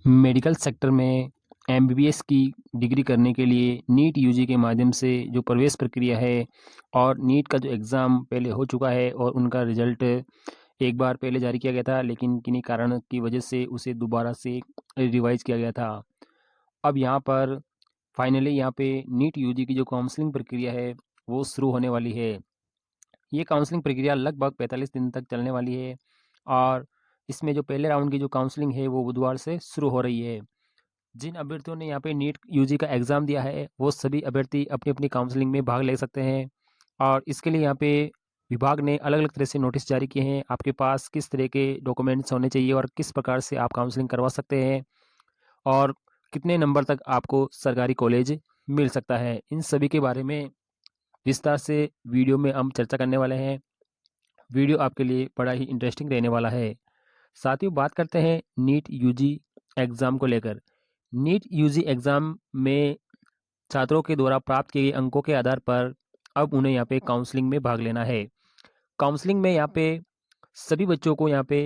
Medical sector में MBBS की degree करने के लिए नीट यूजी के माध्यम से जो प्रवेश प्रक्रिया है और नीट का जो एग्ज़ाम पहले हो चुका है और उनका रिज़ल्ट एक बार पहले जारी किया गया था, लेकिन किन्हीं कारण की वजह से उसे दोबारा से रिवाइज़ किया गया था। अब यहाँ पर फाइनली यहाँ पे नीट यूजी की जो काउंसलिंग प्रक्रिया है वो शुरू होने वाली है। ये काउंसलिंग प्रक्रिया लगभग 45 दिन तक चलने वाली है और इसमें जो पहले राउंड की जो काउंसलिंग है वो बुधवार से शुरू हो रही है। जिन अभ्यर्थियों ने यहाँ पे नीट यूजी का एग्ज़ाम दिया है वो सभी अभ्यर्थी अपनी अपनी काउंसलिंग में भाग ले सकते हैं और इसके लिए यहाँ पे विभाग ने अलग अलग तरह से नोटिस जारी किए हैं। आपके पास किस तरह के डॉक्यूमेंट्स होने चाहिए और किस प्रकार से आप काउंसलिंग करवा सकते हैं और कितने नंबर तक आपको सरकारी कॉलेज मिल सकता है, इन सभी के बारे में विस्तार से वीडियो में हम चर्चा करने वाले हैं। वीडियो आपके लिए बड़ा ही इंटरेस्टिंग रहने वाला है। साथ ही बात करते हैं नीट यूजी एग्ज़ाम को लेकर। नीट यूजी एग्ज़ाम में छात्रों के द्वारा प्राप्त किए गए अंकों के आधार पर अब उन्हें यहाँ पे काउंसलिंग में भाग लेना है। काउंसलिंग में यहाँ पे सभी बच्चों को यहाँ पे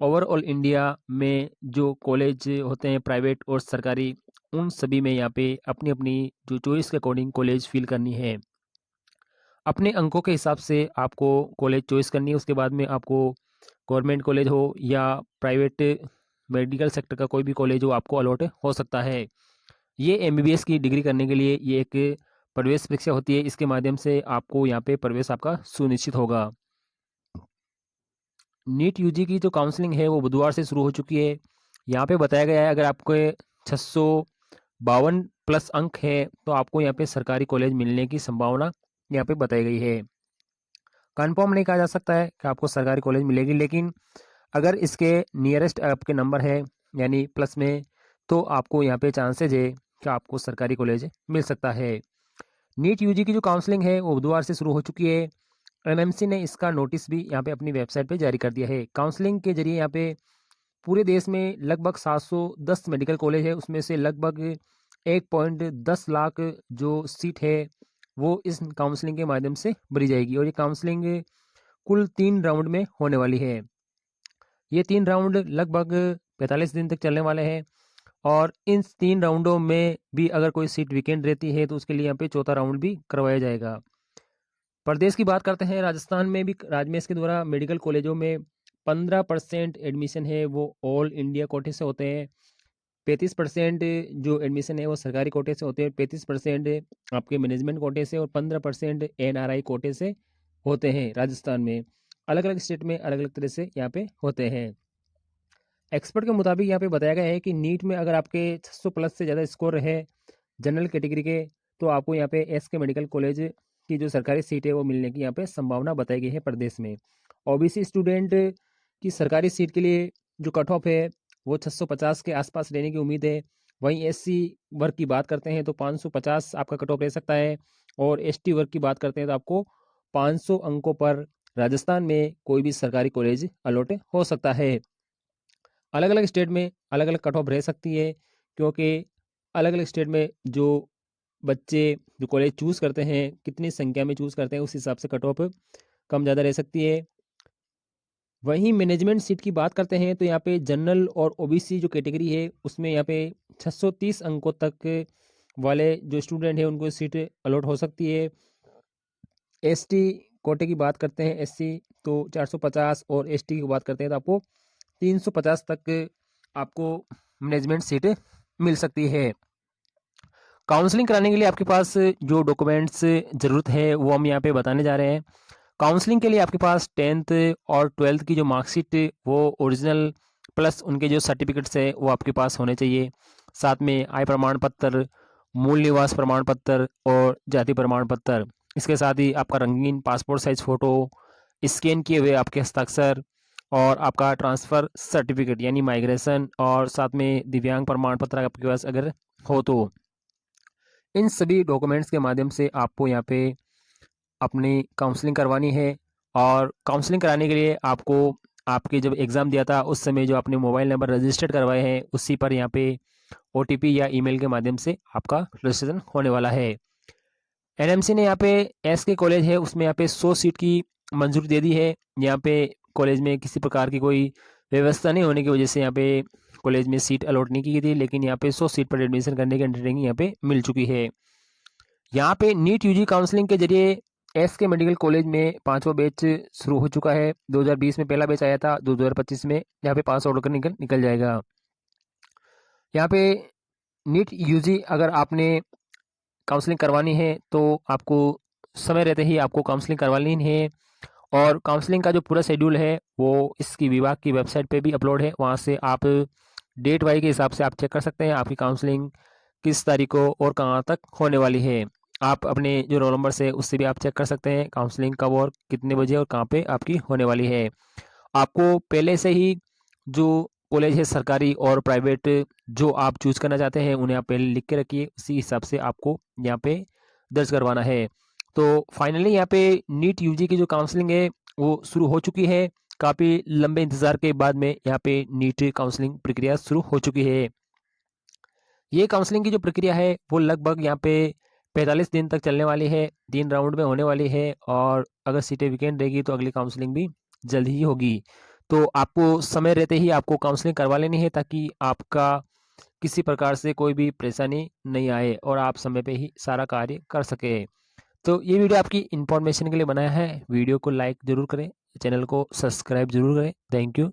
ओवरऑल इंडिया में जो कॉलेज होते हैं प्राइवेट और सरकारी, उन सभी में यहाँ पे अपनी अपनी जो चॉइस के अकॉर्डिंग कॉलेज फिल करनी है। अपने अंकों के हिसाब से आपको कॉलेज चॉइस करनी है। उसके बाद में आपको गवर्नमेंट कॉलेज हो या प्राइवेट मेडिकल सेक्टर का कोई भी कॉलेज हो आपको अलॉट हो सकता है। ये एमबीबीएस की डिग्री करने के लिए ये एक प्रवेश परीक्षा होती है। इसके माध्यम से आपको यहाँ पे प्रवेश आपका सुनिश्चित होगा। नीट यूजी की जो काउंसलिंग है वो बुधवार से शुरू हो चुकी है। यहाँ पे बताया गया है अगर आपके 652 प्लस अंक है तो आपको यहाँ पे सरकारी कॉलेज मिलने की संभावना यहाँ पे बताई गई है। कंफर्म नहीं कहा जा सकता है कि आपको सरकारी कॉलेज मिलेगी, लेकिन अगर इसके नियरेस्ट आपके नंबर है यानी प्लस में, तो आपको यहाँ पे चांसेज है कि आपको सरकारी कॉलेज मिल सकता है। नीट यूजी की जो काउंसलिंग है वो बुधवार से शुरू हो चुकी है। एनएमसी ने इसका नोटिस भी यहाँ पे अपनी वेबसाइट पे जारी कर दिया है। काउंसलिंग के जरिए यहाँ पे पूरे देश में लगभग 710 मेडिकल कॉलेज है, उसमें से लगभग 1.10 लाख जो सीट है वो इस काउंसलिंग के माध्यम से भरी जाएगी और ये काउंसलिंग कुल 3 राउंड में होने वाली है। ये 3 राउंड लगभग 45 दिन तक चलने वाले हैं और इन 3 राउंडों में भी अगर कोई सीट वेकेंट रहती है तो उसके लिए यहाँ पे चौथा राउंड भी करवाया जाएगा। प्रदेश की बात करते हैं, राजस्थान में भी राजमेश के द्वारा मेडिकल कॉलेजों में 15% एडमिशन है वो ऑल इंडिया कोटे से होते हैं। 35% जो एडमिशन है वो सरकारी कोटे से होते हैं, 35% आपके मैनेजमेंट कोटे से और 15% एनआरआई कोटे से होते हैं। राजस्थान में अलग अलग स्टेट में अलग अलग तरह से यहाँ पे होते हैं। एक्सपर्ट के मुताबिक यहाँ पे बताया गया है कि नीट में अगर आपके 600 प्लस से ज़्यादा स्कोर है जनरल कैटेगरी के, तो आपको यहाँ पे एस के मेडिकल कॉलेज की जो सरकारी सीट है वो मिलने की यहाँ पे संभावना बताई गई है प्रदेश में। ओबीसी स्टूडेंट की सरकारी सीट के लिए जो कट ऑफ है वो 650 के आसपास रहने की उम्मीद है। वहीं एससी वर्ग की बात करते हैं तो 550 आपका कट ऑफ रह सकता है और एसटी वर्ग की बात करते हैं तो आपको 500 अंकों पर राजस्थान में कोई भी सरकारी कॉलेज अलॉट हो सकता है। अलग अलग स्टेट में अलग अलग कट ऑफ रह सकती है, क्योंकि अलग अलग स्टेट में जो बच्चे जो कॉलेज चूज़ करते हैं कितनी संख्या में चूज़ करते हैं उस हिसाब से कट ऑफ कम ज़्यादा रह सकती है। वहीं मैनेजमेंट सीट की बात करते हैं तो यहाँ पे जनरल और ओबीसी जो कैटेगरी है उसमें यहाँ पे 630 अंकों तक वाले जो स्टूडेंट हैं उनको सीट अलॉट हो सकती है। एसटी कोटे की बात करते हैं एससी तो 450 और एसटी की बात करते हैं तो आपको 350 तक आपको मैनेजमेंट सीट मिल सकती है। काउंसलिंग कराने के लिए आपके पास जो डॉक्यूमेंट्स ज़रूरत है वो हम यहाँ पे बताने जा रहे हैं। काउंसलिंग के लिए आपके पास 10th और 12th की जो मार्कशीट वो ओरिजिनल प्लस उनके जो सर्टिफिकेट्स है वो आपके पास होने चाहिए। साथ में आय प्रमाण पत्र, मूल निवास प्रमाण पत्र और जाति प्रमाण पत्र। इसके साथ ही आपका रंगीन पासपोर्ट साइज फ़ोटो, स्कैन किए हुए आपके हस्ताक्षर और आपका ट्रांसफ़र सर्टिफिकेट यानी माइग्रेशन और साथ में दिव्यांग प्रमाण पत्र आपके पास अगर हो तो इन सभी डॉक्यूमेंट्स के माध्यम से आपको यहाँ पे अपनी काउंसलिंग करवानी है। और काउंसलिंग कराने के लिए आपको आपके जब एग्ज़ाम दिया था उस समय जो आपने मोबाइल नंबर रजिस्टर्ड करवाए हैं उसी पर यहाँ पे ओटीपी या ईमेल के माध्यम से आपका रजिस्ट्रेशन होने वाला है। एनएमसी ने यहाँ पे एस के कॉलेज है उसमें यहाँ पे 100 सीट की मंजूरी दे दी है। यहाँ पे कॉलेज में किसी प्रकार की कोई व्यवस्था नहीं होने की वजह से यहाँ पे कॉलेज में सीट अलॉट नहीं की गई थी, लेकिन यहाँ पे 100 सीट पर एडमिशन करने की अंडरटेकिंग यहाँ पे मिल चुकी है। यहाँ पे नीट यूजी काउंसलिंग के जरिए एसके मेडिकल कॉलेज में 5वां बैच शुरू हो चुका है। 2020 में पहला बैच आया था, 2025 में यहाँ पे पास आउट होकर निकल जाएगा। यहाँ पे नीट यूजी अगर आपने काउंसलिंग करवानी है तो आपको समय रहते ही आपको काउंसलिंग करवानी है, और काउंसलिंग का जो पूरा शेड्यूल है वो इसकी विभाग की वेबसाइट पे भी अपलोड है। वहाँ से आप डेट वाई के हिसाब से आप चेक कर सकते हैं आपकी काउंसलिंग किस तारीख को और कहाँ तक होने वाली है। आप अपने जो रोल नंबर से उससे भी आप चेक कर सकते हैं काउंसलिंग कब और कितने बजे और कहाँ पे आपकी होने वाली है। आपको पहले से ही जो कॉलेज है सरकारी और प्राइवेट जो आप चूज करना चाहते हैं उन्हें आप पहले लिख के रखिए, उसी हिसाब से आपको यहाँ पे दर्ज करवाना है। तो फाइनली यहाँ पे नीट यूजी की जो काउंसलिंग है वो शुरू हो चुकी है। काफ़ी लंबे इंतज़ार के बाद में यहाँ पे नीट काउंसलिंग प्रक्रिया शुरू हो चुकी है। ये काउंसलिंग की जो प्रक्रिया है वो लगभग यहाँ पे 45 दिन तक चलने वाली है, 3 राउंड में होने वाली है, और अगर सीटें वेकेंट रहेगी तो अगली काउंसलिंग भी जल्द ही होगी। तो आपको समय रहते ही आपको काउंसलिंग करवा लेनी है ताकि आपका किसी प्रकार से कोई भी परेशानी नहीं आए और आप समय पे ही सारा कार्य कर सके। तो ये वीडियो आपकी इन्फॉर्मेशन के लिए बनाया है। वीडियो को लाइक ज़रूर करें, चैनल को सब्सक्राइब ज़रूर करें। Thank you.